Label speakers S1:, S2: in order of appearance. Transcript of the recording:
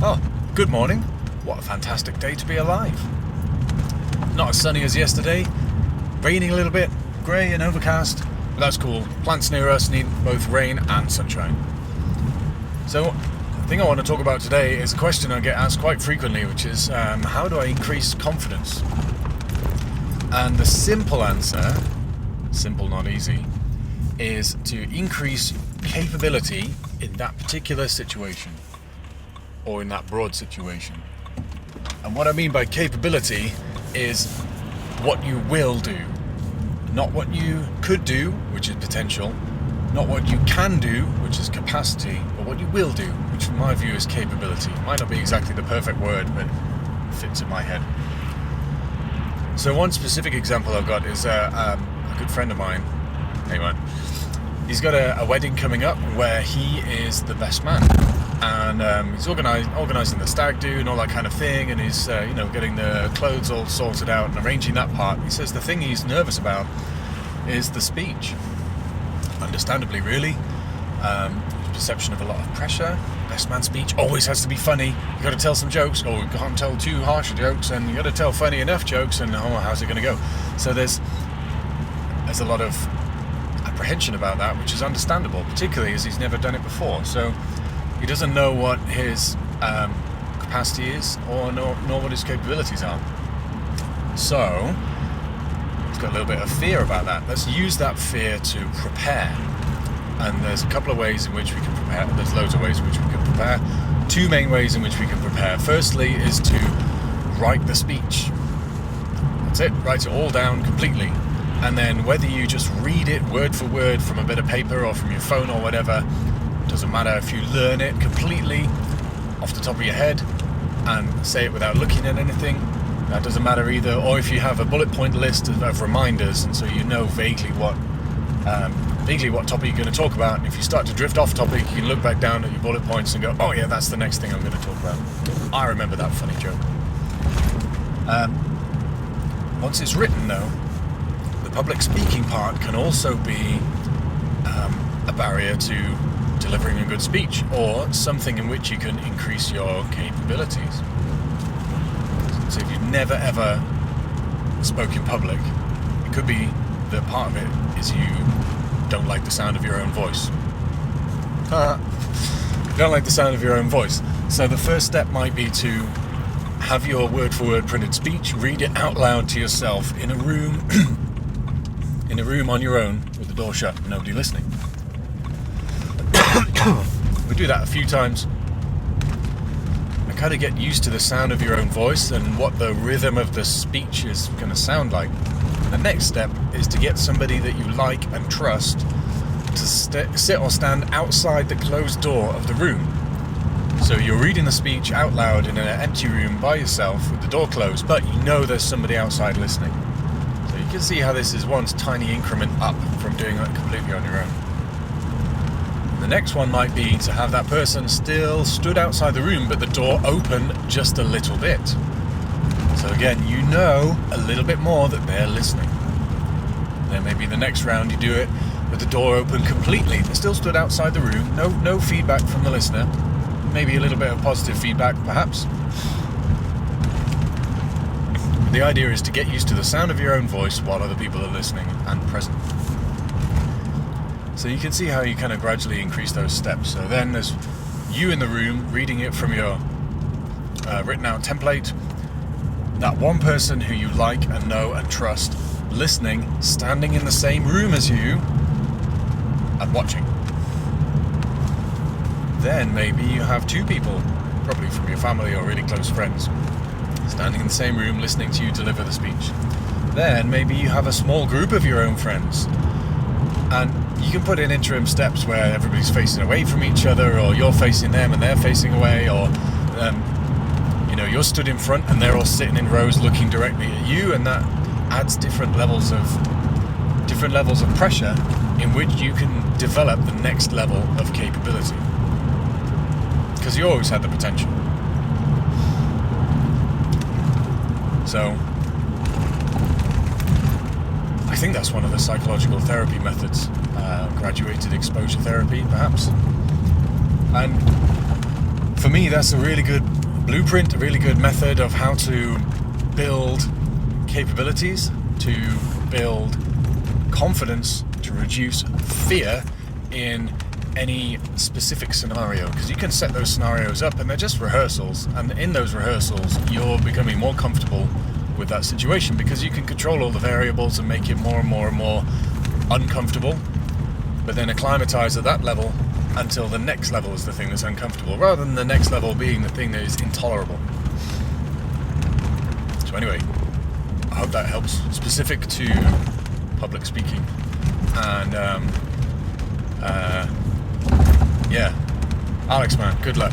S1: Oh, good morning. What a fantastic day to be alive. Not as sunny as yesterday. Raining a little bit. Grey and overcast. But that's cool. Plants near us need both rain and sunshine. So, the thing I want to talk about today is a question I get asked quite frequently, which is, how do I increase confidence? And the simple answer, simple not easy, is to increase capability in that particular situation, or in that broad situation. And what I mean by capability is what you will do, not what you could do, which is potential, not what you can do, which is capacity, but what you will do, which from my view is capability. It might not be exactly the perfect word, but it fits in my head. So one specific example I've got is a good friend of mine. Hey man, he's got a wedding coming up where he is the best man, and he's organising the stag do and all that kind of thing, and he's getting the clothes all sorted out and arranging that part. He says the thing he's nervous about is the speech. Understandably, really. Perception of a lot of pressure. Best man speech always has to be funny. You got to tell some jokes, or you can't tell too harsh jokes, and you got to tell funny enough jokes, and how's it going to go? So there's a lot of apprehension about that, which is understandable, particularly as he's never done it before. So he doesn't know what his capacity is, or nor what his capabilities are. So he's got a little bit of fear about that. Let's use that fear to prepare. And there's a couple of ways in which we can prepare. There's loads of ways in which we can prepare. Two main ways in which we can prepare. Firstly is to write the speech. That's it. Write it all down completely. And then whether you just read it word for word from a bit of paper or from your phone or whatever, doesn't matter. If you learn it completely off the top of your head and say it without looking at anything, that doesn't matter either. Or if you have a bullet point list of reminders, and so you know vaguely what topic you're going to talk about, and if you start to drift off topic, you can look back down at your bullet points and go, oh yeah, that's the next thing I'm going to talk about. I remember that funny joke. Once it's written though, the public speaking part can also be a barrier to delivering a good speech, or something in which you can increase your capabilities. So if you've never ever spoke in public, it could be that part of it is you don't like the sound of your own voice. You don't like the sound of your own voice. So the first step might be to have your word-for-word printed speech, read it out loud to yourself in a room, on your own with the door shut and nobody listening. We do that a few times. And kind of get used to the sound of your own voice and what the rhythm of the speech is going to sound like. The next step is to get somebody that you like and trust to sit or stand outside the closed door of the room. So you're reading the speech out loud in an empty room by yourself with the door closed, but you know there's somebody outside listening. So you can see how this is one tiny increment up from doing it completely on your own. The next one might be to have that person still stood outside the room, but the door open just a little bit. So again, you know a little bit more that they're listening. Then maybe the next round you do it with the door open completely. They still stood outside the room, no feedback from the listener. Maybe a little bit of positive feedback, perhaps. The idea is to get used to the sound of your own voice while other people are listening and present. So you can see how you kind of gradually increase those steps. So then there's you in the room reading it from your written out template. That one person who you like and know and trust listening, standing in the same room as you and watching. Then maybe you have two people, probably from your family or really close friends, standing in the same room listening to you deliver the speech. Then maybe you have a small group of your own friends, and you can put in interim steps where everybody's facing away from each other, or you're facing them and they're facing away, or you're stood in front and they're all sitting in rows looking directly at you, and that adds different levels of pressure in which you can develop the next level of capability, because you always had the potential. So I think that's one of the psychological therapy methods, graduated exposure therapy perhaps. And for me, that's a really good blueprint, a really good method of how to build capabilities, to build confidence, to reduce fear in any specific scenario, because you can set those scenarios up and they're just rehearsals, and in those rehearsals you're becoming more comfortable with that situation because you can control all the variables and make it more and more and more uncomfortable, but then acclimatize at that level until the next level is the thing that's uncomfortable, rather than the next level being the thing that is intolerable. So anyway, I hope that helps, specific to public speaking. And yeah, Alex, man, good luck.